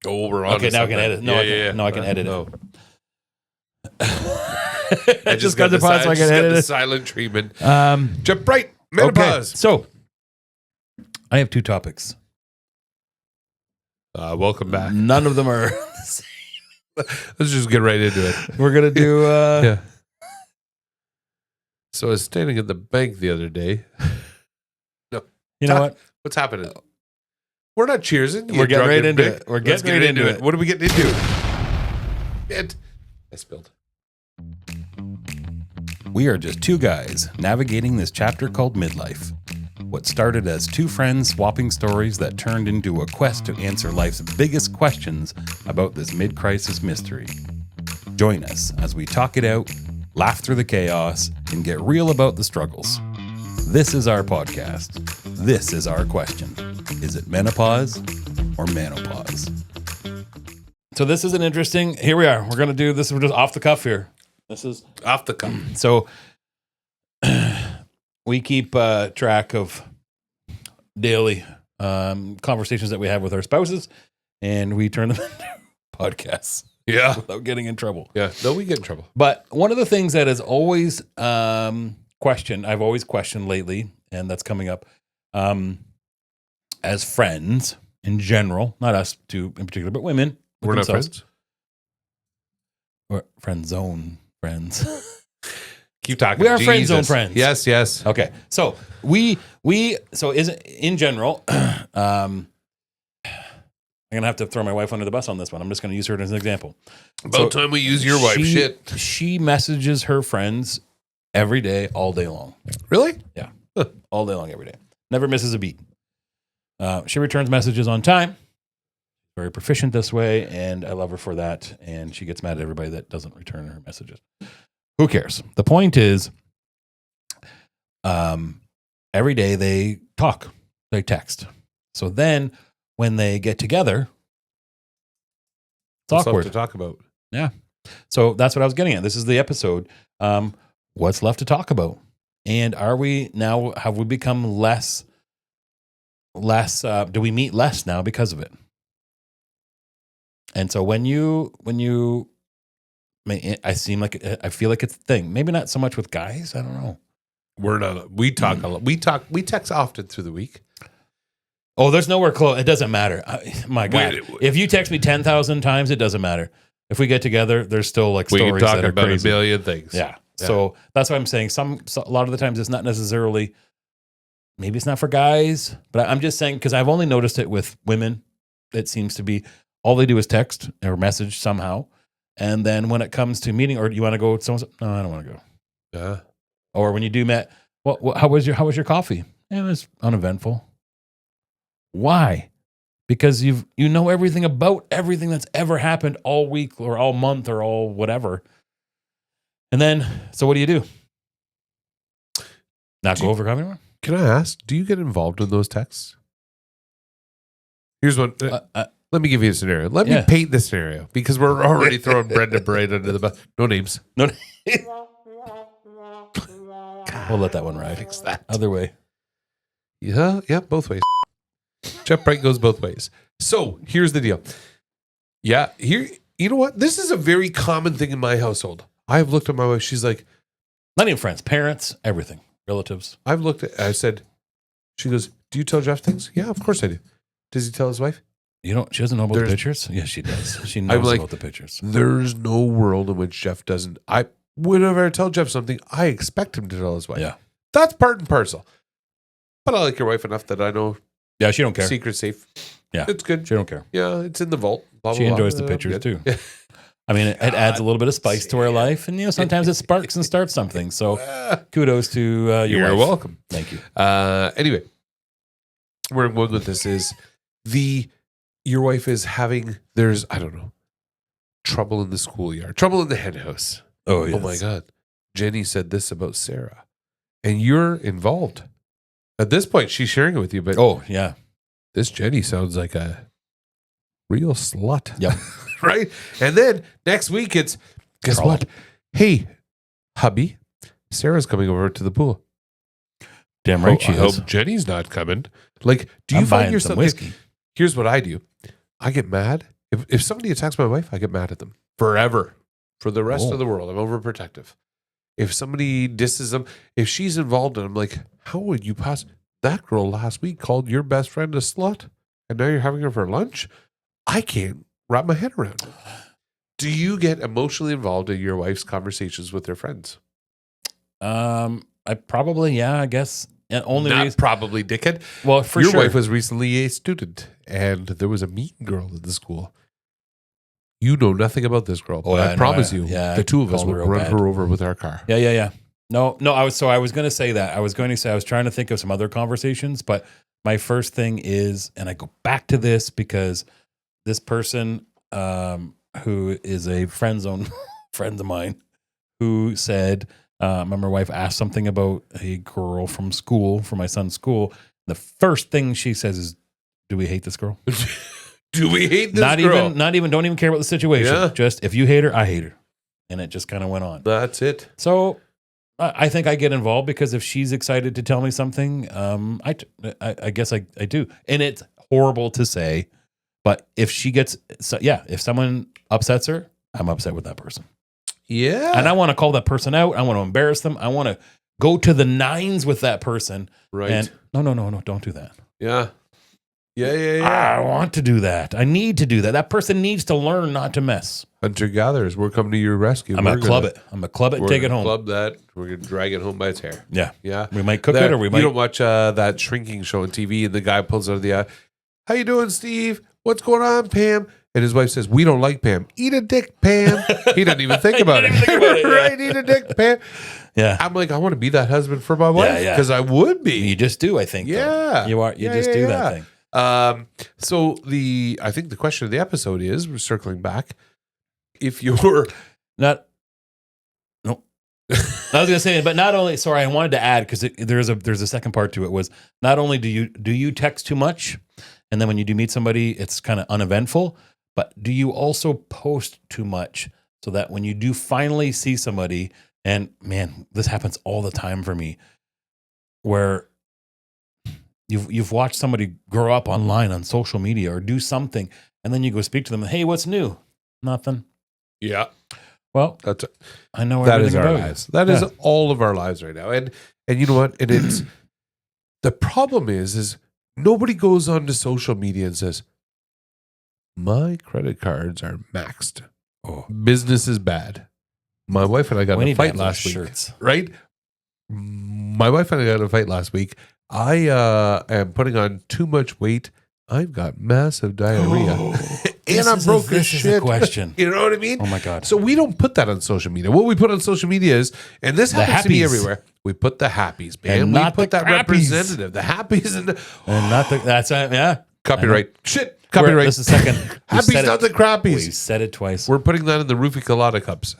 Oh, we're on. Okay, now I can edit. No, I can edit no. it. I just got the pause so I can edit it. silent treatment. Jump right. Menopause. Okay, so I have 2 topics. Welcome back. None of them are. Let's just get right into it. We're gonna do. Yeah. So I was standing at the bank the other day. No, you know what? What's happening? We're not cheersing. We're getting right into it. We're getting right into it. What are we getting into? I spilled. We are just 2 guys navigating this chapter called Midlife. What started as 2 friends swapping stories that turned into a quest to answer life's biggest questions about this mid-crisis mystery. Join us as we talk it out, laugh through the chaos, and get real about the struggles. This is our podcast. This is our question. Is it menopause or menopause? So this is an interesting, here we are. We're going to do this. We're just off the cuff here. This is Off the cuff. So we keep track of daily conversations that we have with our spouses, and we turn them into podcasts. Yeah. Without getting in trouble. Yeah. No, we get in trouble. But one of the things that is always I've always questioned lately, and that's coming up, as friends in general, not us 2 in particular, but women. We're not friends? We're friend zone friends. Keep talking. We are Jesus. friend zone friends. Yes, yes. Okay. So so is it in general, I'm going to have to throw my wife under the bus on this one. I'm just going to use her as an example. About time we use your wife. Shit. She messages her friends every day, all day long. Really? Yeah. All day long, every day. Never misses a beat. She returns messages on time. Very proficient this way, and I love her for that. And she gets mad at everybody that doesn't return her messages. Who cares? The point is, every day they talk, they text. So then when they get together, it's awkward to talk about. Yeah. So that's what I was getting at. This is the episode. What's left to talk about? And have we become less, do we meet less now because of it? And so when you, I feel like it's a thing. Maybe not so much with guys. I don't know. We talk a lot. We text often through the week. Oh, there's nowhere close. It doesn't matter. My God. Wait. If you text me 10,000 times, it doesn't matter. If we get together, there's still like stories we can talk that are about crazy. a million things. Yeah. So that's why I'm saying a lot of the times it's not necessarily, maybe it's not for guys, but I'm just saying, because I've only noticed it with women. It seems to be all they do is text or message somehow. And then when it comes to meeting, or do you want to go with someone? No, I don't want to go. Yeah. Or when you do met, how was your coffee? It was uneventful. Why? Because you know everything about everything that's ever happened all week or all month or all whatever. And then, so what do? Not go over coffee anymore? Can I ask, do you get involved in those texts? Here's what. Let me give you a scenario. Let me paint the scenario, because we're already throwing Brenda Braid under the bus. No names. No. We'll let that one ride. Fix that. Other way. Yeah, both ways. Jeff Bright goes both ways. So here's the deal. Yeah, you know what? This is a very common thing in my household. I've looked at my wife. She's like, not even friends, parents, everything, relatives. I said, she goes, do you tell Jeff things? Yeah, of course I do. Does he tell his wife? She doesn't know about the pictures? Yes, she does. She knows about the pictures. There's no world in which Jeff doesn't. Whenever I tell Jeff something, I expect him to tell his wife. Yeah. That's part and parcel. But I like your wife enough that I know. Yeah, she don't care. Secret safe. Yeah. It's good. She don't care. Yeah, it's in the vault. Blah, she enjoys the pictures too. I mean, it adds a little bit of spice to her life. And, sometimes it sparks and starts something. So kudos to your wife. You're welcome. Thank you. Anyway, where I'm going with this is your wife is having, trouble in the schoolyard, trouble in the hen house. Oh, yes. Oh my God. Jenny said this about Sarah. And you're involved. At this point, she's sharing it with you, but oh, yeah. This Jenny sounds like a real slut. Yep. Right? And then next week it's, guess what? Hey, hubby, Sarah's coming over to the pool. Damn right she I is. hope Jenny's not coming. Like, do you find yourself... whiskey? Here's what I do. I get mad If somebody attacks my wife, I get mad at them forever. For the rest of the world, I'm overprotective. If somebody disses them, if she's involved, and I'm like, how would you pass? That girl last week called your best friend a slut, and now you're having her for lunch? I can't wrap my head around it. Do you get emotionally involved in your wife's conversations with their friends? I probably, I guess. And only Not reason, probably, dickhead. well, for Your sure. wife was recently a student, and there was a mean girl at the school. You know nothing about this girl, but I promise you, the two of us will run her over with our car. Yeah. No, I was going to say that. I was trying to think of some other conversations, but my first thing is, and I go back to this because this person who is a friend zone friend of mine who said, my wife asked something about a girl from school, from my son's school. The first thing she says is, do we hate this girl? Do we hate this girl? Not even, don't even care about the situation. Yeah. Just, if you hate her, I hate her. And it just kind of went on. That's it. So I think I get involved because if she's excited to tell me something, I guess I do. And it's horrible to say, but if she gets, if someone upsets her, I'm upset with that person. Yeah. And I want to call that person out. I want to embarrass them. I want to go to the nines with that person. Right. And no, don't do that. Yeah. Yeah. I want to do that. I need to do that. That person needs to learn not to mess. Hunter-gatherers, we're coming to your rescue. I'm going to club it. I'm going to club it and take it home. Club that. We're going to drag it home by its hair. Yeah. Yeah. We might cook it or we might. You don't watch that shrinking show on TV and the guy pulls out of the eye. How you doing, Steve? What's going on, Pam? And his wife says, we don't like Pam. Eat a dick, Pam. He doesn't even think about it. Right? Eat a dick, Pam. Yeah. I'm like, I want to be that husband for my wife because I would be. You just do, I think. Yeah. Though. You are. You just do that thing. So I think the question of the episode is, we're circling back, if you're not, no, I was going to say, but not only, sorry, I wanted to add, because there's a second part to it, was not only do you text too much, and then when you do meet somebody, it's kind of uneventful, but do you also post too much so that when you do finally see somebody, and man, this happens all the time for me, where you've watched somebody grow up online on social media or do something, and then you go speak to them, hey, what's new? Nothing. Yeah. Well, That's I know that is everything our about lives. That is all of our lives right now. And you know what? And it's the problem is nobody goes onto social media and says, my credit cards are maxed. Oh. Business is bad. My wife and I got in a fight last week. Shirts. Right? My wife and I got in a fight last week. I am putting on too much weight. I've got massive diarrhea. And I'm broke as shit. This is a question. You know what I mean? Oh my God. So we don't put that on social media. What we put on social media is, and this happens to me everywhere, we put the happies, man. And we not put the that crappies. representative, the happies and not the, that's yeah. copyright. Shit. Copyright. This is second. Happies, not the crappies. We said it twice. We're putting that in the Roofie Colada cups.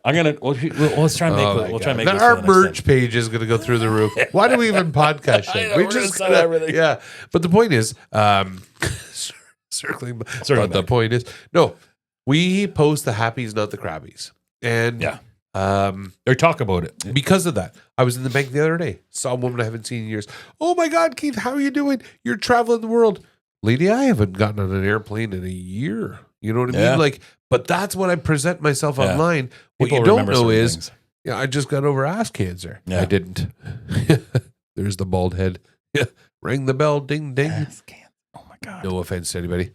I'm gonna. Let's try and make. We'll try and make. Now this our for the next merch page is going to go through the roof. Why do we even podcast shit? know, We're we're just gonna sell everything. yeah. But the point is, circling back. the point is, no, we post the happies, not the crappies, and or talk about it because of that. I was in the bank the other day, saw a woman I haven't seen in years. Oh my God, Keith, how are you doing? You're traveling the world, lady. I haven't gotten on an airplane in a year. You know what I mean? Like, but that's what I present myself online. What People you don't know certain is, things. I just got over ass cancer. Yeah. I didn't. There's the bald head. Yeah. Ring the bell, ding, ding. Ass cancer. Oh my God. No offense to anybody.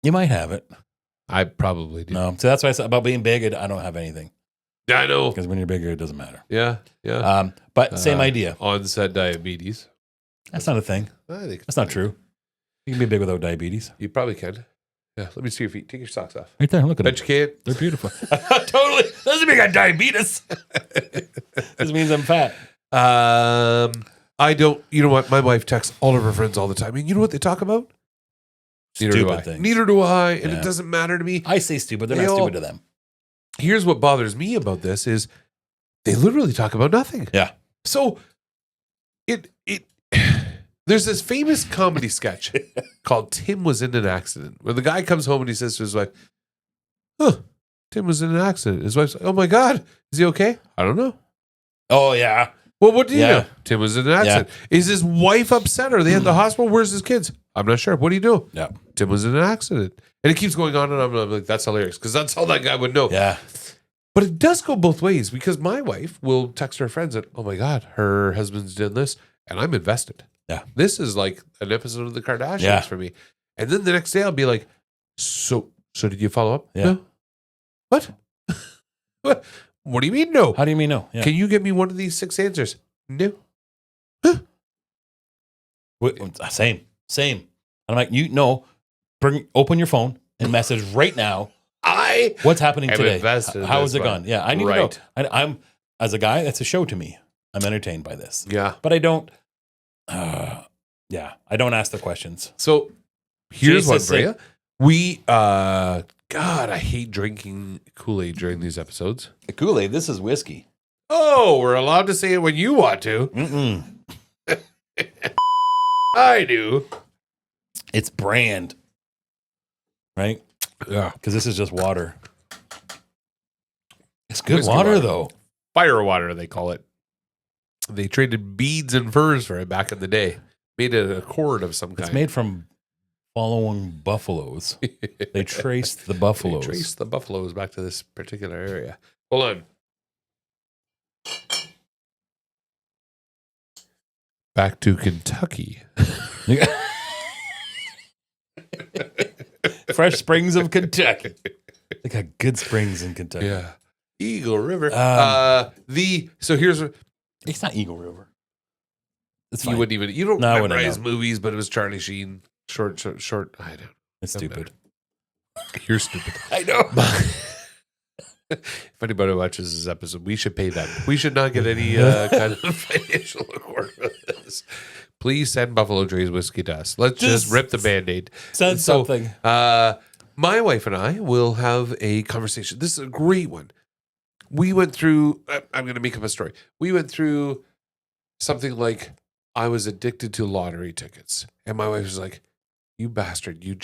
You might have it. I probably do. No. So that's why I said about being big. I don't have anything. I know. Because when you're bigger, it doesn't matter. Yeah. Yeah. But same idea. Onset diabetes. That's not a thing. I think That's not true. You can be big without diabetes. You probably can. Yeah. Let me see your feet. Take your socks off. Right there. Look at them. Bet you can't. They're beautiful. Totally. Doesn't mean I got diabetes. This means I'm fat. I don't. You know what? My wife texts all of her friends all the time. And you know what they talk about? Stupid things. Neither do I. And it doesn't matter to me. I say stupid. They're not stupid to them. Here's what bothers me about this is they literally talk about nothing. Yeah. So there's this famous comedy sketch called Tim Was in an Accident, where the guy comes home and he says to his wife, Tim was in an accident. His wife's like, oh my God, is he okay? I don't know. Oh, yeah. Well, what do you Yeah. know? Tim was in an accident. Is his wife upset? Are they at the hospital? Where's his kids? I'm not sure. What do you do? Yeah. Tim was in an accident. And it keeps going on and on. I'm like, that's hilarious because that's all that guy would know. Yeah. But it does go both ways because my wife will text her friends that, oh my God, her husband's done this and I'm invested. Yeah. This is like an episode of the Kardashians Yeah. for me. And then the next day I'll be like, so did you follow up? Yeah. No. What? What do you mean no? How do you mean no? Yeah. Can you give me one of these 6 answers? No. Same. And I'm like, open your phone and message right now. What's happening am today? invested in How this has it one. gone? Yeah, I need to know. I'm as a guy, that's a show to me. I'm entertained by this, Yeah. but I don't. I don't ask the questions. So here's Chase one is for you. We, God, I hate drinking Kool-Aid during these episodes. The Kool-Aid. This is whiskey. Oh, we're allowed to say it when you want to. Mm-mm. I do. It's brand, right? Yeah. Because this is just water. It's good Whiskey water, water. though. Fire water, they call it. They traded beads and furs for it back in the day. Made it a cord of some kind. It's made from following buffaloes. They traced the buffaloes. They traced the buffaloes back to this particular area. Hold on. Back to Kentucky. Fresh springs of Kentucky. They got good springs in Kentucky. Yeah. Eagle River. So here's what It's not Eagle River. It's you fine. wouldn't even, you don't No, I wouldn't memorize know. movies, but it was Charlie Sheen. Short. I don't. It's stupid. You're stupid. I know. If anybody watches this episode, we should pay them. We should not get any kind of financial reward for this. Please send Buffalo Trace whiskey to us. Let's just rip the Band-Aid. Send something. My wife and I will have a conversation. This is a great one. We went through, I'm going to make up a story. We went through something like, I was addicted to lottery tickets. And my wife was like, you bastard, you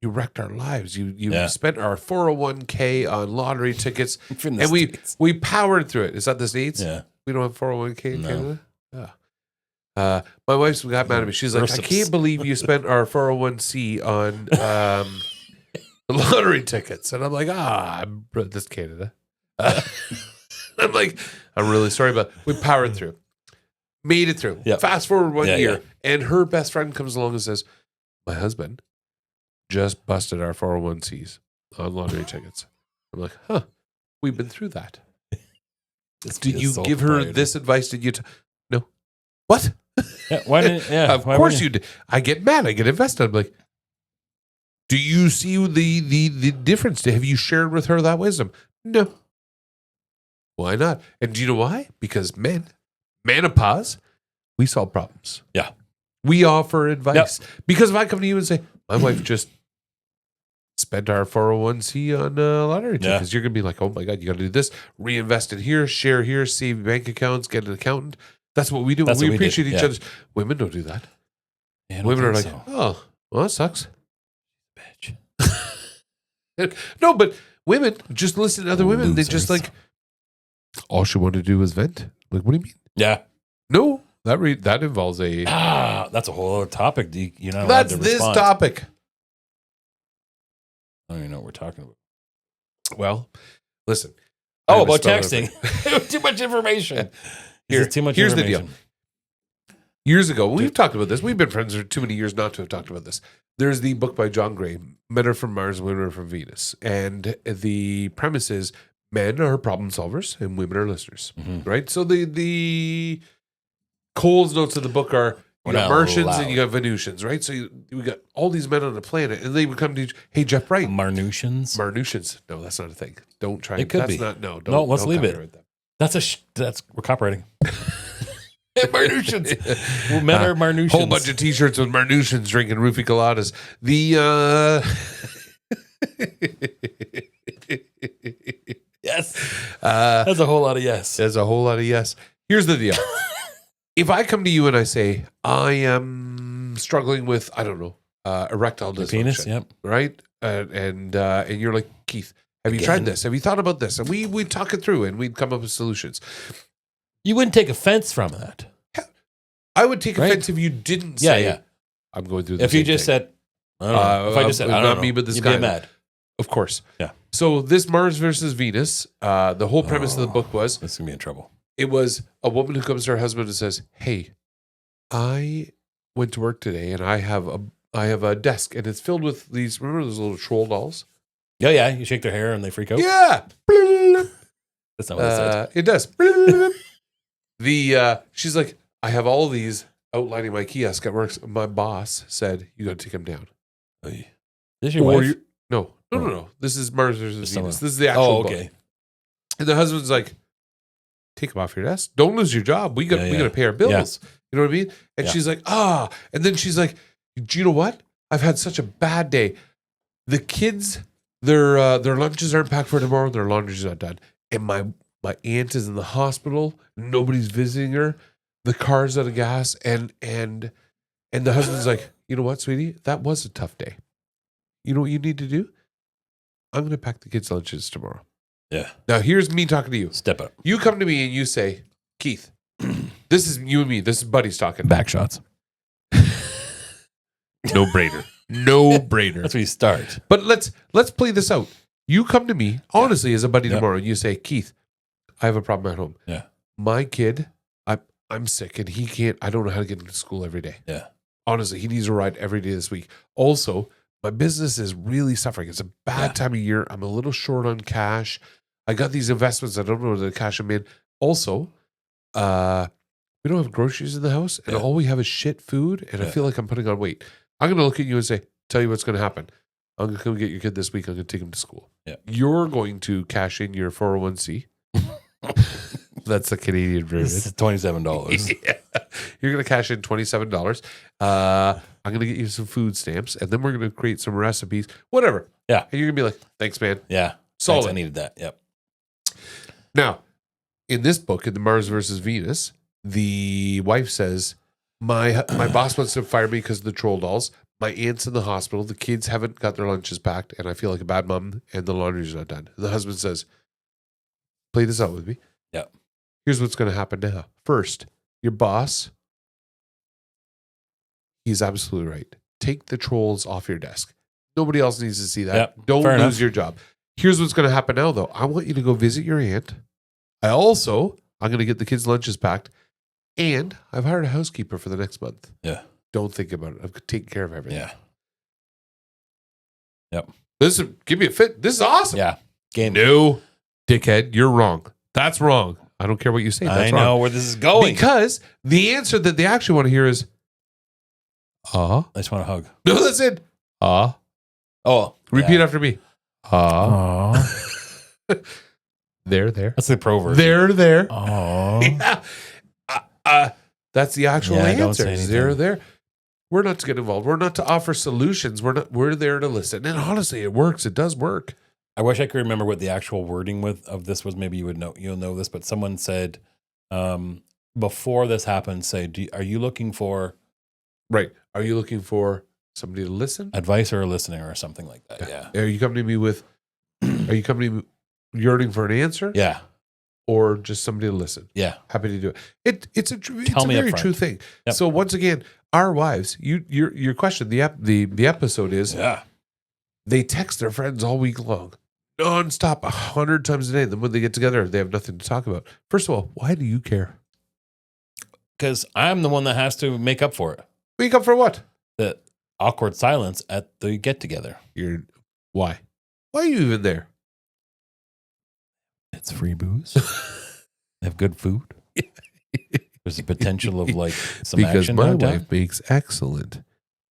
wrecked our lives. You spent our 401k on lottery tickets. And we powered through it. Is that the States? Yeah. We don't have 401k in No. Canada? Yeah. My wife's got mad at me. She's like, I can't believe you spent our 401c on the lottery tickets. And I'm like, that's Canada. I'm like, I'm really sorry, but we powered through. Made it through. Yep. Fast forward one year. Yeah. And her best friend comes along and says, my husband just busted our 401cs on lottery tickets. I'm like, we've been through that. Did you give her this advice? Did you? No. What? Yeah, why didn't? Yeah, Of course you did. I get mad. I get invested. I'm like, do you see the difference? Have you shared with her that wisdom? No. Why not? And do you know why? Because menopause, we solve problems. Yeah. We offer advice. Because if I come to you and say, my wife just spent our 401c on lottery tickets, you're going to be like, oh my God, you got to do this, reinvest in here, share here, save bank accounts, get an accountant. That's what we do. We appreciate each other's. Women don't do that. Yeah, Women are like, oh, well, that sucks. Bitch. No, but women just listen to other women. They just like, all she wanted to do was vent. Like, what do you mean? Yeah. No, that involves a. That's a whole other topic. You know, that's this topic. I don't even know what we're talking about. Well, listen. About texting. Too much information. Here's too much the information. deal. Years ago, we've talked about this. We've been friends for too many years not to have talked about this. There's the book by John Gray, Men Are From Mars, Women Are From Venus. And the premise is men are problem solvers and women are listeners, right? So the Cole's notes of the book are, you got Martians and you got Venusians, right? So we got all these men on the planet, and they would come to you, hey, Jeff Bright. Marnusians? No, that's not a thing. Don't try. It could that's be. Not, no, don't, no, let's don't leave it. copyright that. We're copywriting. Marnusians. Men are Marnusians. Whole bunch of t-shirts with Marnusians drinking roofie coladas. Yes. That's a whole lot of yes. There's a whole lot of yes. Here's the deal. If I come to you and I say, I am struggling with, I don't know, erectile dysfunction. Penis, yep. Right? And you're like, Keith, have you tried this? Have you thought about this? And we talk it through and we'd come up with solutions. You wouldn't take offense from that. I would take Right? offense if you didn't say, Yeah. I'm going through the If you same just thing. said, I don't know. If I just said, I don't not know, me, but this you'd guy. be mad. Of course. Yeah. So this Mars versus Venus, the whole premise of the book was, This is going to be in trouble. it was a woman who comes to her husband and says, hey, I went to work today and I have a desk and it's filled with these, remember those little troll dolls? Yeah. You shake their hair and they freak out. Yeah. That's not what it says. It does. She's like, I have all these outlining my kiosk at work. My boss said, you got to take them down. This is your wife? No. This is Mars versus Someone. Venus. This is the actual book. okay. And the husband's like, take them off your desk. Don't lose your job. We got to pay our bills. You know what I mean? And she's like, And then she's like, do you know what? I've had such a bad day. The kids, their lunches aren't packed for tomorrow. Their laundry's not done. And my aunt is in the hospital. Nobody's visiting her. The car's out of gas. And the husband's like, you know what, sweetie? That was a tough day. You know what you need to do? I'm going to pack the kids' lunches tomorrow. Yeah. Now, here's me talking to you. Step up. You come to me and you say, Keith, this is you and me. This is Buddy's talking. Back shots. No brainer. No brainer. That's where you start. But let's play this out. You come to me, honestly, as a buddy tomorrow, and you say, Keith, I have a problem at home. Yeah. My kid, I'm sick and he can't, I don't know how to get into school every day. Yeah. Honestly, he needs a ride every day this week. Also, my business is really suffering. It's a bad time of year. I'm a little short on cash. I got these investments. I don't know where to cash them in. Also, we don't have groceries in the house, and all we have is shit food, and I feel like I'm putting on weight. I'm going to look at you and say, tell you what's going to happen. I'm going to come get your kid this week. I'm going to take him to school. Yeah. You're going to cash in your 401c. That's the Canadian version. This is $27. Yeah. You're going to cash in $27. I'm going to get you some food stamps, and then we're going to create some recipes, whatever. Yeah. And you're going to be like, thanks, man. Yeah. Solid. Thanks, I needed that. Yep. Now, in this book, in the Mars versus Venus, the wife says, my boss wants to fire me because of the troll dolls. My aunt's in the hospital. The kids haven't got their lunches packed, and I feel like a bad mom, and the laundry's not done. And the husband says, play this out with me. Yep. Here's what's going to happen now. First, your boss, he's absolutely right. Take the trolls off your desk. Nobody else needs to see that. Yep, Don't fair lose enough. your job. Here's what's going to happen now, though. I want you to go visit your aunt. I'm going to get the kids' lunches packed. And I've hired a housekeeper for the next month. Yeah. Don't think about it. I've taken care of everything. Yeah. Yep. Give me a fit. This is awesome. Yeah. Game. No, dickhead, you're wrong. That's wrong. I don't care what you say. That's I wrong. know where this is going. Because the answer that they actually want to hear is, I just want a hug. No, that's it. Oh. Repeat after me. There. That's the pro version. There. Oh. Yeah. That's the actual don't say answer. anything. There. We're not to get involved. We're not to offer solutions. We're there to listen. And honestly, it works. It does work. I wish I could remember what the actual wording of this was. Maybe you'll know this, but someone said before this happened, are you looking for Right. Are you looking for somebody to listen? advice or a listener or something like that? Yeah. Are you coming to me yearning for an answer? Yeah. Or just somebody to listen? Yeah. Happy to do it. It's a Tell me very upfront. true thing. Yep. So once again, our wives, your question, the episode is, they text their friends all week long, nonstop, 100 times a day. Then when they get together, they have nothing to talk about. First of all, why do you care? Because I'm the one that has to make up for it. Wake up for what? The awkward silence at the get together. Why? Why are you even there? It's free booze. They have good food. There's a potential of like some Because action my downtown. wife makes excellent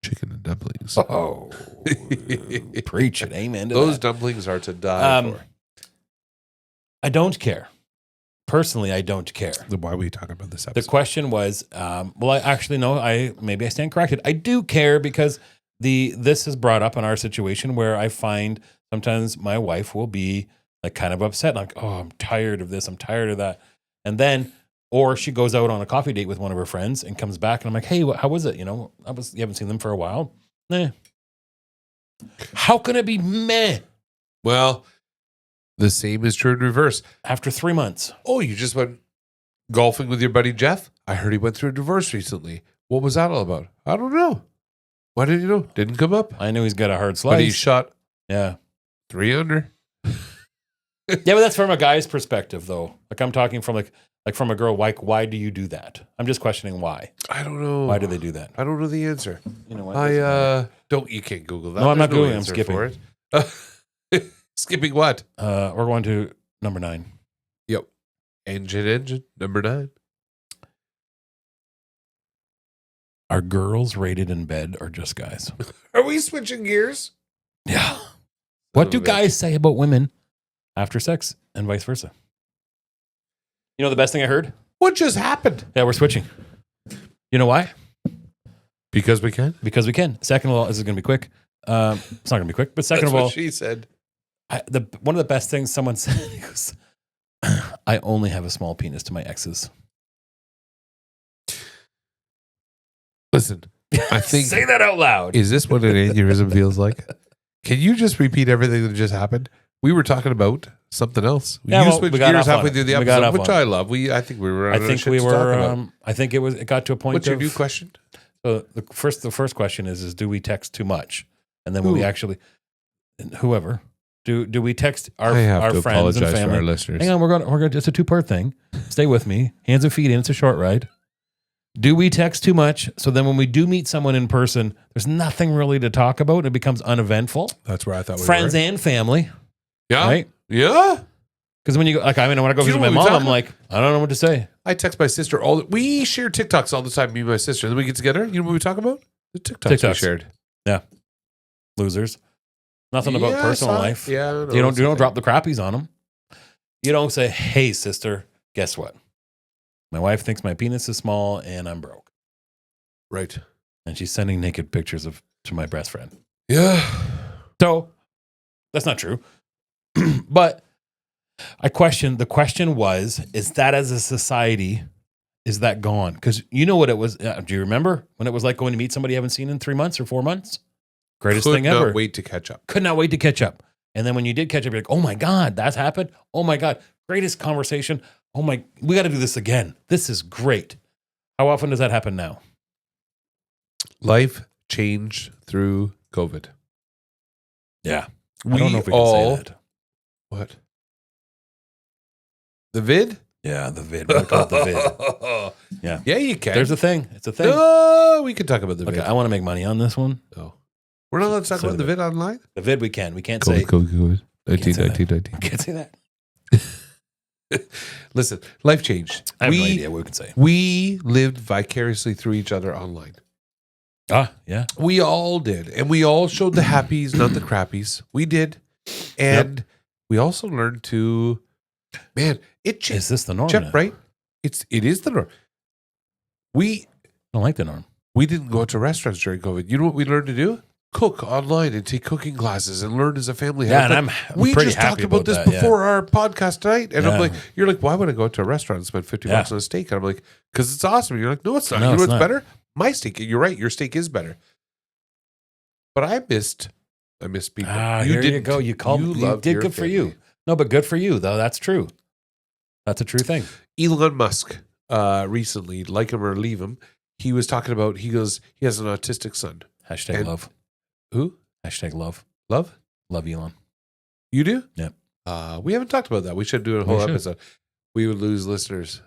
chicken and dumplings. Oh, preach it. Amen to Those that. dumplings are to die for. I don't care. Personally, I don't care. Then why are we talking about this The episode? question was, maybe I stand corrected. I do care because this is brought up in our situation where I find sometimes my wife will be like kind of upset, like, oh, I'm tired of this, I'm tired of that. And then, or she goes out on a coffee date with one of her friends and comes back and I'm like, hey, how was it? You haven't seen them for a while. How can it be meh? Well, the same is true in reverse. After 3 months. Oh, you just went Golfing with your buddy Jeff? I heard he went through a divorce recently. What was that all about? I don't know. Why didn't you know? Didn't come up. I knew he's got a hard slice. But he shot yeah. 3 under. Yeah, but that's from a guy's perspective, though. Like I'm talking from like from a girl. Why do you do that? I'm just questioning why. I don't know. Why do they do that? I don't know the answer. You know what? Don't. You can't Google that. No, I'm There's not Googling. I'm answer skipping. for it. Skipping what? We're going to number 9. Yep. Engine. Number 9. Are girls rated in bed or just guys? Are we switching gears? Yeah. What do guys say about women after sex and vice versa? You know the best thing I heard? What just happened? Yeah, we're switching. You know why? Because we can. Because we can. Second of all, this is going to be quick. It's not going to be quick, but second That's of all, what she said. one of the best things someone said, he goes, I only have a small penis to my exes. Listen, I think. Say that out loud. Is this what an aneurysm feels like? Can you just repeat everything that just happened? We were talking about something else. Yeah, you well, switched we got gears off on halfway it. through the We got episode, off which on I it. love. I think we were. I think we were. I think it got to a point. What's your of, new question? So the first question is do we text too much? And then when we actually, whoever, do we text our friends and family? For our listeners. Hang on, we're going. It's a 2-part thing. Stay with me. Hands and feet in. It's a short ride. Do we text too much? So then when we do meet someone in person, there's nothing really to talk about. And it becomes uneventful. That's where I thought we Friends were. and family. Yeah. Right? Yeah. Because when you go, when I go visit my mom, I'm like, I don't know what to say. I text my sister we share TikToks all the time, me and my sister. Then we get together. You know what we talk about? The TikToks we shared. Yeah. Losers. Nothing about personal life. Yeah. You don't drop the crappies on them. You don't say, hey, sister, guess what? My wife thinks my penis is small and I'm broke. Right. And she's sending naked pictures to my best friend. Yeah. So that's not true. But the question was, is that as a society, is that gone? Because you know what it was. Do you remember when it was like going to meet somebody you haven't seen in 3 months or 4 months? Greatest thing ever. Could not wait to catch up. Could not wait to catch up. And then when you did catch up, you're like, oh my God, that's happened. Oh my God, greatest conversation. Oh my, we got to do this again. This is great. How often does that happen now? Life changed through COVID. Yeah. I don't know if we can say that. What? The vid? Yeah, the vid. We call it the vid. Yeah. Yeah, you can. There's a thing. It's a thing. No, we can talk about the vid. Okay, I want to make money on this one. No. We're not allowed to talk about the vid online? The vid we can. We can't say. COVID. 19. Can't say that. Listen, life changed. I have no idea what we can say. We lived vicariously through each other online. Ah, yeah. We all did. And we all showed the happies, not the crappies. We did. And we also learned to, man, it changed. Is this the norm? Jeff, now? right? It is the norm. I don't like the norm. We didn't go out to restaurants during COVID. You know what we learned to do? Cook online and take cooking classes and learn as a family. Yeah, and I'm we pretty just happy talked about this that, before our podcast tonight. And I'm Yeah. like, you're like, why would I go out to a restaurant and spend $50 on a steak? And I'm like, because it's awesome. And you're like, no, it's not. No, you know it's what's not. better? My steak. You're right. Your steak is better. But I missed people. Here you go. You did good for you. No, but good for you, though. That's true. That's a true thing. Elon Musk recently, like him or leave him, he was talking about, he goes, he has an autistic son. Hashtag love. Who? Hashtag love. Love? Love Elon. You do? Yep. We haven't talked about that. We should do a whole episode. We would lose listeners.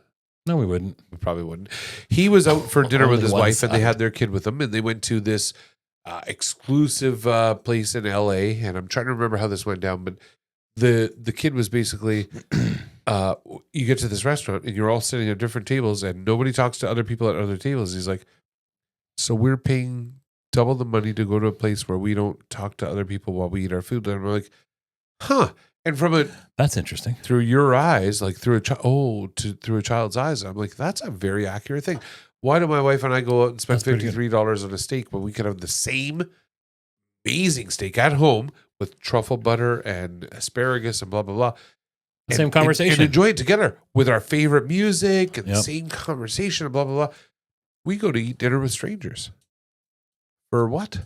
No, we wouldn't. We probably wouldn't. He was out for dinner with Only his one wife and they side. had their kid with them and they went to this exclusive place in LA. And I'm trying to remember how this went down, but the kid was basically, you get to this restaurant and you're all sitting at different tables and nobody talks to other people at other tables. He's like, so we're paying double the money to go to a place where we don't talk to other people while we eat our food. And I'm like, huh. And from That's interesting. through your eyes, like through through a child's eyes, I'm like, that's a very accurate thing. Why do my wife and I go out and spend $53 on a steak when we could have the same amazing steak at home with truffle butter and asparagus and blah, blah, blah. Same conversation. And enjoy it together with our favorite music and the Yep. same conversation and blah, blah, blah. We go to eat dinner with strangers. For what?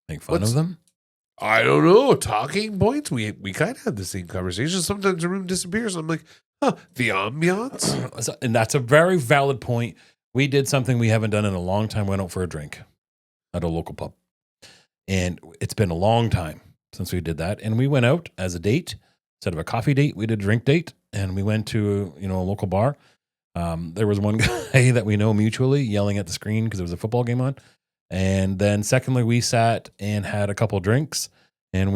Make fun of them? I don't know. Talking points. We kind of have the same conversation. Sometimes the room disappears. I'm like, the ambiance. And that's a very valid point. We did something we haven't done in a long time. Went out for a drink at a local pub. And it's been a long time since we did that. And we went out as a date. Instead of a coffee date, we did a drink date. And we went to, a local bar. There was one guy that we know mutually yelling at the screen because there was a football game on. And then secondly, we sat and had a couple drinks. And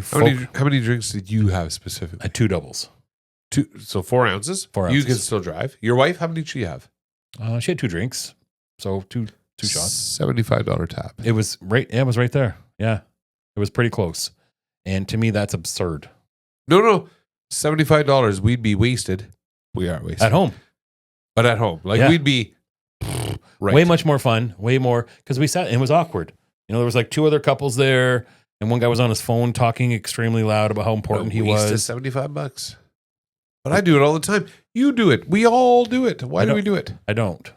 how many drinks did you have specifically? 2 doubles. 2, so 4 ounces. 4 ounces. You can still drive. Your wife, how many did she have? She had 2 drinks. So two shots. $75 tab. It was right. Yeah, it was right there. Yeah. It was pretty close. And to me, that's absurd. No. $75. We'd be wasted. We are wasted. At home. But at home. Like we'd be right. Way much more fun. Way more. Because we sat and it was awkward. There was like 2 other couples there. And one guy was on his phone talking extremely loud about how important he was. $75. But I do it all the time. You do it. We all do it. Why do we do it? I don't.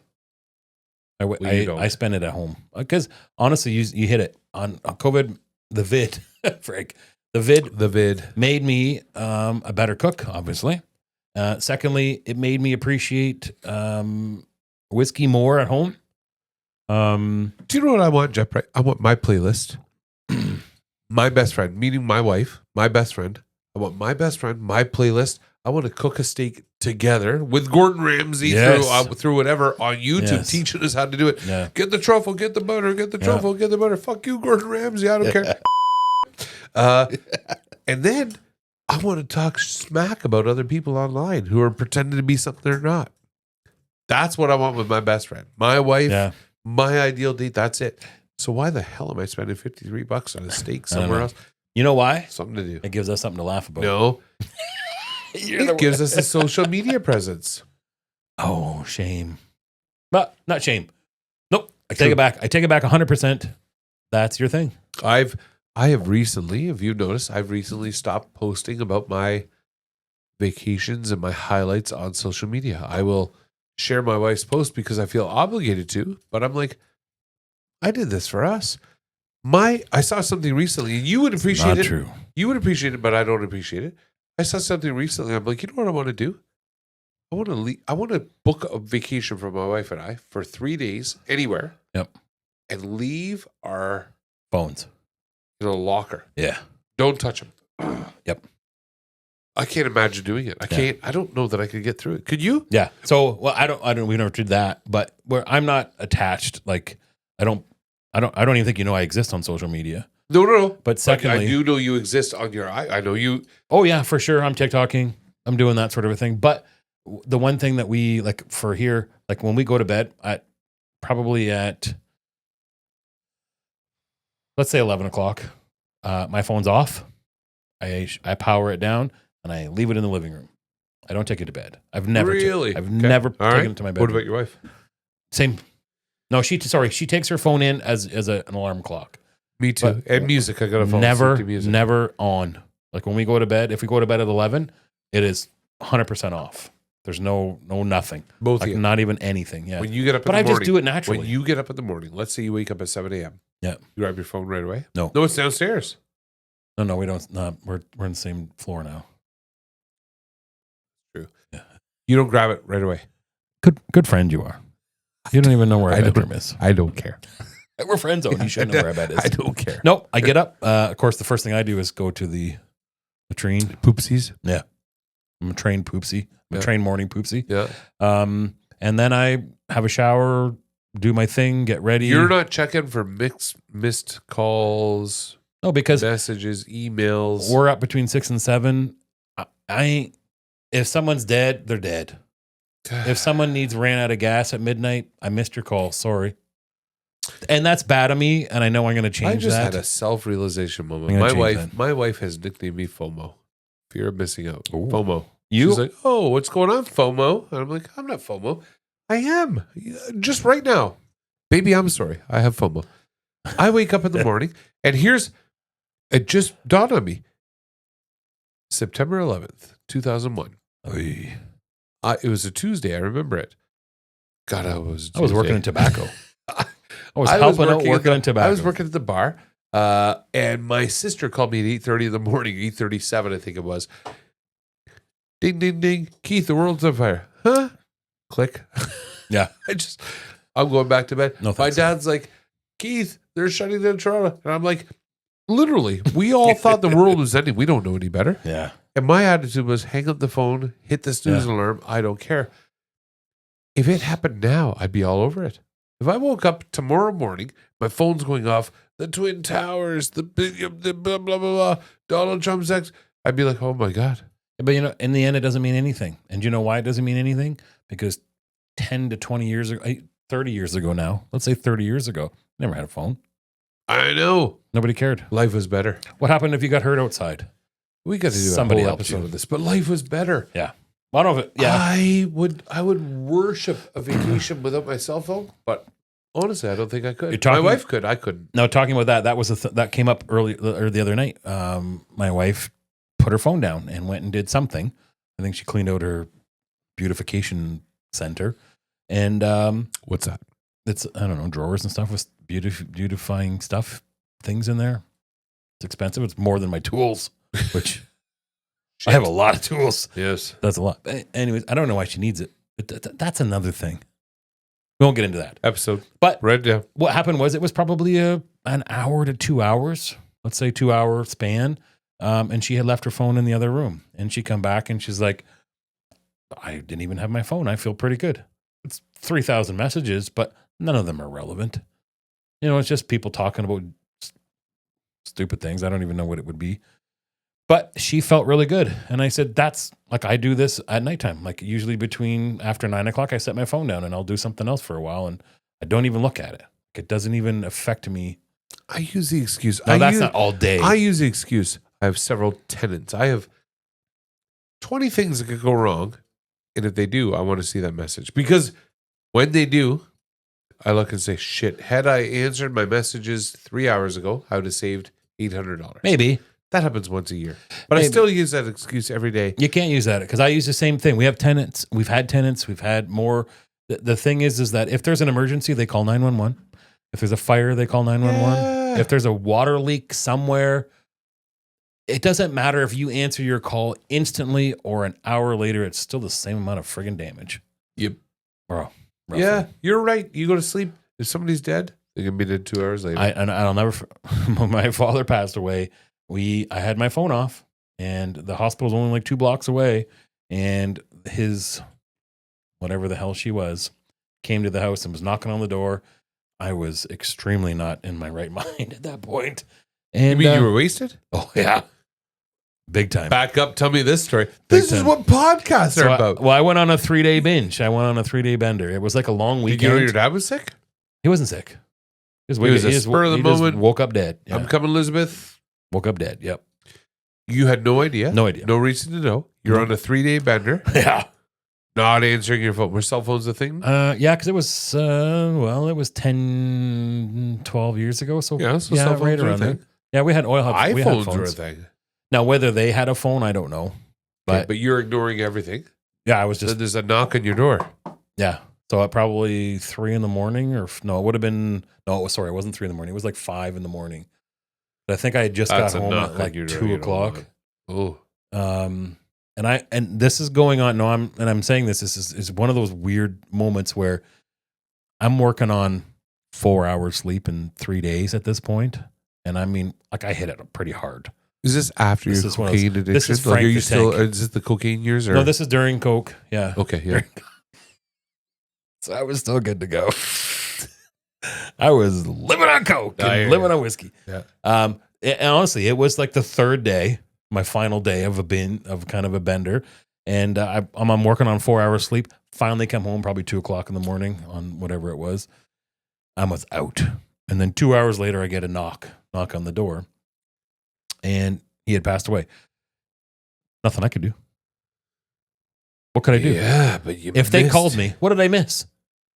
Don't. I spend it at home. Because honestly, you hit it. On COVID, the vid, Frank, the vid made me a better cook, obviously. Secondly, it made me appreciate whiskey more at home. Do you know what I want, Jeff? I want my playlist. My best friend, meaning my wife, my best friend. I want my best friend, my playlist. I want to cook a steak together with Gordon Ramsay through whatever on YouTube, teaching us how to do it. Yeah. Get the truffle, get the butter, get the truffle, get the butter. Fuck you, Gordon Ramsay. I don't care. And then I want to talk smack about other people online who are pretending to be something they're not. That's what I want with my best friend. My wife, my ideal date, that's it. So why the hell am I spending $53 on a steak somewhere else? You know why? Something to do. It gives us something to laugh about. No. It gives us a social media presence. Oh, shame. But not shame. Nope. I take it back. I take it back 100%. That's your thing. I have recently, if you've noticed, I've recently stopped posting about my vacations and my highlights on social media. I will share my wife's post because I feel obligated to, but I'm like, I did this for us. I saw something recently, and you would appreciate it. Not true. You would appreciate it, but I don't appreciate it. I saw something recently. I'm like, you know what I want to do? I want to book a vacation for my wife and I for 3 days anywhere. Yep. And leave our phones in a locker. Yeah. Don't touch them. Yep. I can't imagine doing it. I can't. I don't know that I could get through it. Could you? Yeah. So, well, I don't. We never did that. But where I'm not attached. Like, I don't even think I exist on social media. No. But secondly, I do know you exist on your. I know you. Oh yeah, for sure. I'm TikToking. I'm doing that sort of a thing. But the one thing that we like for here, like when we go to bed probably at let's say 11 o'clock, my phone's off. I power it down and I leave it in the living room. I don't take it to bed. I've never never taken it to my bed. What about your wife? Same. No, she takes her phone in as an alarm clock. Me too. But and music. I got a phone. Never on. Like when we go to bed, if we go to bed at 11, it is 100% off. There's no nothing. Both like of you. Not even anything. Yeah. When you get up in but the I morning. just do it naturally. When you get up in the morning, let's say you wake up at 7 a.m. Yeah. You grab your phone right away? No. No, it's downstairs. No, we don't. No, we're on the same floor now. True. Yeah. You don't grab it right away. Good friend you are. You don't even know where our bedroom is. I don't care. We're friends, though. You should know where our bed is. I don't care. Nope. I get up. Of course, the first thing I do is go to the latrine. Poopsies? Yeah. I'm a trained poopsie. I'm a trained morning poopsie. Yeah. And then I have a shower, do my thing, get ready. You're not checking for missed calls, no, because messages, emails. We're up between 6 and 7. I ain't. If someone's dead, they're dead. If someone ran out of gas at midnight, I missed your call. Sorry. And that's bad of me, and I know I'm going to change that. I just had a self-realization moment. My wife has nicknamed me FOMO. Fear of missing out. Ooh. FOMO. You? She's like, oh, what's going on, FOMO? And I'm like, I'm not FOMO. I am. Just right now. Baby, I'm sorry. I have FOMO. I wake up in the morning, and it just dawned on me. September 11th, 2001. Oy. It was a Tuesday. I remember it. God, I was working in tobacco. I was helping out working in tobacco. I was working at the bar. And my sister called me at 8:30 in the morning, 8:37, I think it was. Ding, ding, ding. Keith, the world's on fire. Huh? Click. Yeah. I'm going back to bed. No My thanks. dad's like, Keith, they're shutting down Toronto. And I'm like, literally, we all thought the world was ending. We don't know any better. Yeah. And my attitude was hang up the phone, hit the snooze alarm. I don't care. If it happened now, I'd be all over it. If I woke up tomorrow morning, my phone's going off, the Twin Towers, the blah, blah, blah, blah, Donald Trump's ex, I'd be like, oh my God. But, in the end, it doesn't mean anything. And you know why it doesn't mean anything? Because 10 to 20 years ago, 30 years ago now, let's say 30 years ago, never had a phone. I know. Nobody cared. Life was better. What happened if you got hurt outside? We got to do Somebody a whole helped episode you. of this, but life was better. Yeah. Well, I don't know if it, yeah. I would worship a vacation without my cell phone, but honestly, I don't think I could. You're talking- My wife could. I couldn't. No, talking about that was that came up early or the other night. My wife put her phone down and went and did something. I think she cleaned out her beautification center, and What's that? it's I don't know, drawers and stuff with beautifying things in there. It's expensive. It's more than my tools, which I have a lot of tools. Yes. That's a lot. But anyways, I don't know why she needs it. That's another thing. We won't get into that. Episode. But Right down. what happened was it was probably an hour to 2 hours, let's say 2 hour span. And she had left her phone in the other room, and she come back and she's like, I didn't even have my phone. I feel pretty good. It's 3,000 messages, but none of them are relevant. It's just people talking about stupid things. I don't even know what it would be, but she felt really good. And I said, that's like, I do this at nighttime. Like usually after 9 o'clock, I set my phone down and I'll do something else for a while. And I don't even look at it. It doesn't even affect me. I use the excuse. No, that's not all day. I use the excuse. I have several tenants. I have 20 things that could go wrong. And if they do, I want to see that message. Because when they do, I look and say, shit, had I answered my messages 3 hours ago, I would have saved $800. Maybe. That happens once a year. But Maybe. I still use that excuse every day. You can't use that because I use the same thing. We have tenants. We've had tenants. We've had more. The thing is that if there's an emergency, they call 911. If there's a fire, they call 911. Yeah. If there's a water leak somewhere, it doesn't matter if you answer your call instantly or an hour later. It's still the same amount of friggin' damage. Yep. Bro. Roughly. Yeah, you're right. You go to sleep. If somebody's dead, they can be dead 2 hours later. I'll never. When my father passed away, I had my phone off, and the hospital was only like 2 blocks away, and his whatever the hell she was came to the house and was knocking on the door. I was extremely not in my right mind at that point. And you mean you were wasted? oh yeah, big time. Back up. Tell me this story. Big This is time. what podcasts are about. I went on a 3-day binge. I went on a 3-day bender. It was like a long Did weekend. you know your dad was sick? He wasn't sick. It was a spur of the he just moment. woke up dead. Yeah. I'm coming, Elizabeth. Woke up dead. Yep. You had no idea. No idea. No reason to know. You're No. on a 3-day bender. Yeah. Not answering your phone. Were cell phones a thing? Yeah, because it was, it was 10, 12 years ago. So, Yeah, so cell phones right were a around there. thing. Yeah, we had we had iPhones were a phones. thing. Now, whether they had a phone, I don't know. But, But you're ignoring everything. yeah, I was So just, there's a knock on your door. yeah. So at probably 3 a.m, or no, it would have been, no, sorry, it wasn't 3 a.m. It was like 5 a.m. But I think I had just That's got a home knock at on like your door. 2 You don't o'clock. want it. Oh. And this is going on. No, I'm saying this is one of those weird moments where I'm working on 4 hours sleep in 3 days at this point. And I mean, like I hit it pretty hard. Is this after This your is one of those- cocaine addiction? this is Like, are Frank you the still? Tank. Is this the cocaine years? Or? No, this is during Coke. Yeah. Okay, yeah. So I was still good to go. I was living on Coke I hear and living you. on whiskey. Yeah. And honestly, it was like the 3rd day, my final day of kind of a bender. And I'm working on 4 hours sleep. Finally come home probably 2 o'clock in the morning on whatever it was. I was out. And then 2 hours later, I get a knock on the door. And he had passed away. Nothing I could do. What could I do? Yeah, but you If they missed. called me, what did I miss?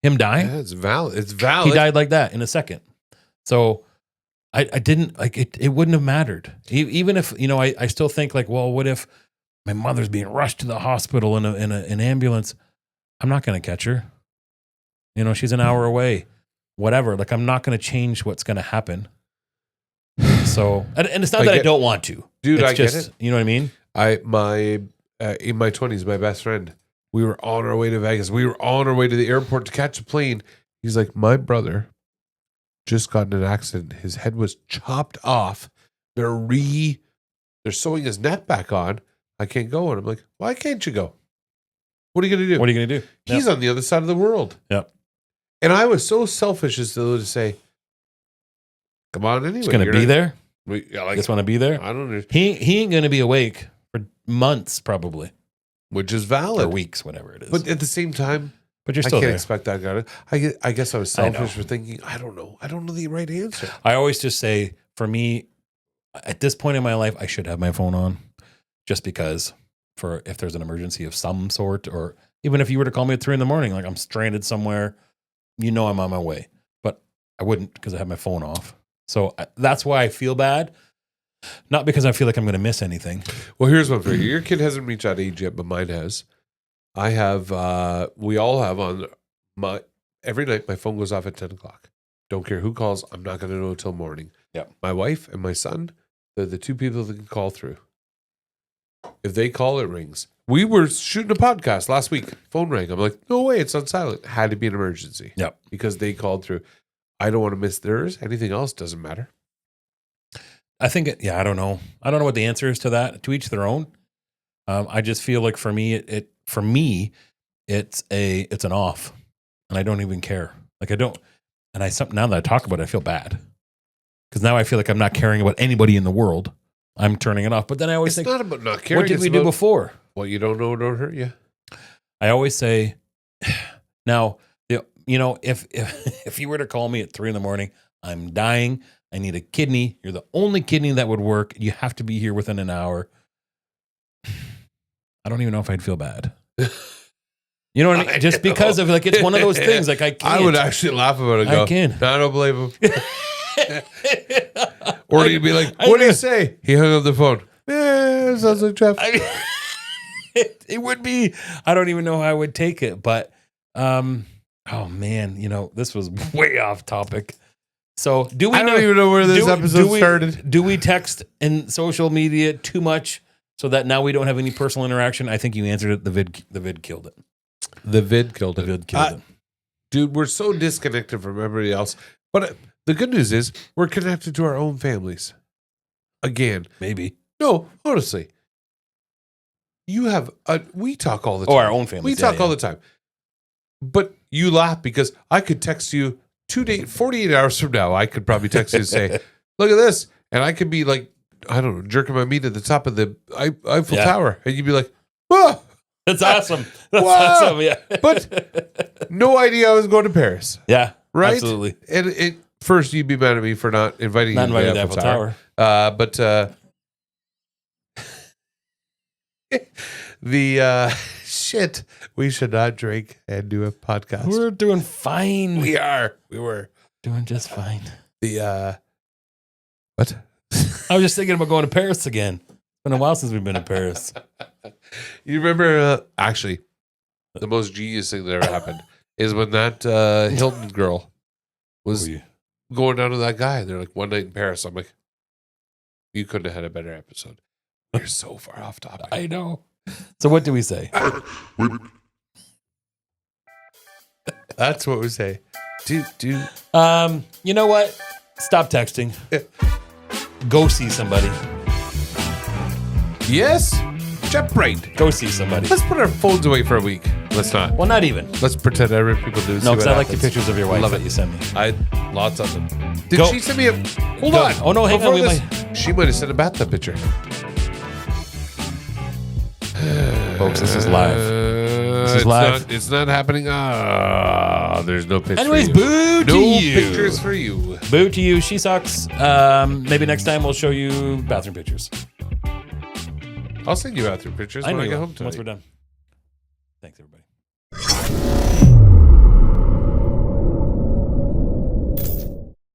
Him dying? Yeah, it's valid. It's valid. He died like that in a second. So I didn't like it. It wouldn't have mattered. Even if, I still think like, well, what if my mother's being rushed to the hospital in an ambulance? I'm not going to catch her. She's an hour away, whatever. Like, I'm not going to change what's going to happen. So, and it's not that I don't want to. Dude, It's I just, get it. You know what I mean? In my 20s, my best friend, we were on our way to Vegas. We were on our way to the airport to catch a plane. He's like, my brother just got in an accident. His head was chopped off. They're sewing his net back on. I can't go. And I'm like, why can't you go? What are you going to do? What are you going to do? He's on the other side of the world. Yep. And I was so selfish as to say, come on anyway. He's going to be there. Just want to be there. I don't know. He ain't going to be awake for months, probably. Which is valid. Or weeks, whatever it is. But at the same time, but you're still I can't there. expect that guy to. I guess I was selfish for thinking, I don't know the right answer. I always just say, for me, at this point in my life, I should have my phone on, just because for if there's an emergency of some sort, or even if you were to call me at 3 a.m, like I'm stranded somewhere, I'm on my way. But I wouldn't, because I have my phone off. So that's why I feel bad. Not because I feel like I'm going to miss anything. Well, here's one for you. Your kid hasn't reached that age yet, but mine has. I have, we all have on every night my phone goes off at 10 o'clock. Don't care who calls. I'm not going to know until morning. Yeah. My wife and my son, they're the two people that can call through. If they call, it rings. We were shooting a podcast last week. Phone rang. I'm like, no way, it's on silent. Had to be an emergency. Yep. Because they called through. I don't want to miss theirs. Anything else doesn't matter. I think, I don't know. I don't know what the answer is to that. To each their own. I just feel like for me, it's an off, and I don't even care. Like I don't, and now that I talk about it, I feel bad because now I feel like I'm not caring about anybody in the world. I'm turning it off. But then I always it's think, not about not caring. What did it's we do before? What you don't know don't hurt you. I always say, now, if you were to call me at 3 a.m, I'm dying. I need a kidney. You're the only kidney that would work. You have to be here within an hour. I don't even know if I'd feel bad. You know what I mean? Just because of it's one of those things. Like I can't. I would actually laugh about it. And go, I can. No, I don't blame him. Or you'd be like, "What do you say?" He hung up the phone. Yeah, sounds like Jeff. It would be. I don't even know how I would take it, but oh man, this was way off topic. So do we? I don't even know where this episode started. Do we text in social media too much so that now we don't have any personal interaction? I think you answered it. The vid killed it. The vid killed it. The vid killed it. Dude, we're so disconnected from everybody else. But the good news is we're connected to our own families. Again. Maybe. No, honestly. We talk all the time. Oh, our own families. We talk all the time. But you laugh because I could text you 48 hours from now. I could probably text you and say, look at this. And I could be like, I don't know, jerking my meat at the top of the Eiffel Tower. And you'd be like, whoa. That's awesome. That's awesome. Yeah. But no idea I was going to Paris. Yeah. Right? Absolutely. And first, you'd be mad at me for not inviting you to the Eiffel Tower. Shit, we should not drink and do a podcast. We're doing fine. We were doing just fine. What? I was just thinking about going to Paris again. It's been a while since we've been to Paris. You remember, actually, the most genius thing that ever happened is when that Hilton girl was going down to that guy. They're like, one night in Paris. I'm like, you couldn't have had a better episode. You're so far off topic. I know. So what do we say? That's what we say. Do. You know what? Stop texting. Go see somebody. Yes. Jump right. Go see somebody. Let's put our phones away for a week. Let's not. Well, not even. Let's pretend every people do. No, because I like the pictures of your wife that you sent me. Lots of them. Did she send me a? Hold on. Oh no, hang on. She might have sent a bathtub picture. Folks, this is live. This is live. It's not happening. There's no picture. Anyways, boo to you. No pictures for you. Boo to you. She sucks. Maybe next time we'll show you bathroom pictures. I'll send you bathroom pictures when I get home tonight. Once we're done. Thanks, everybody.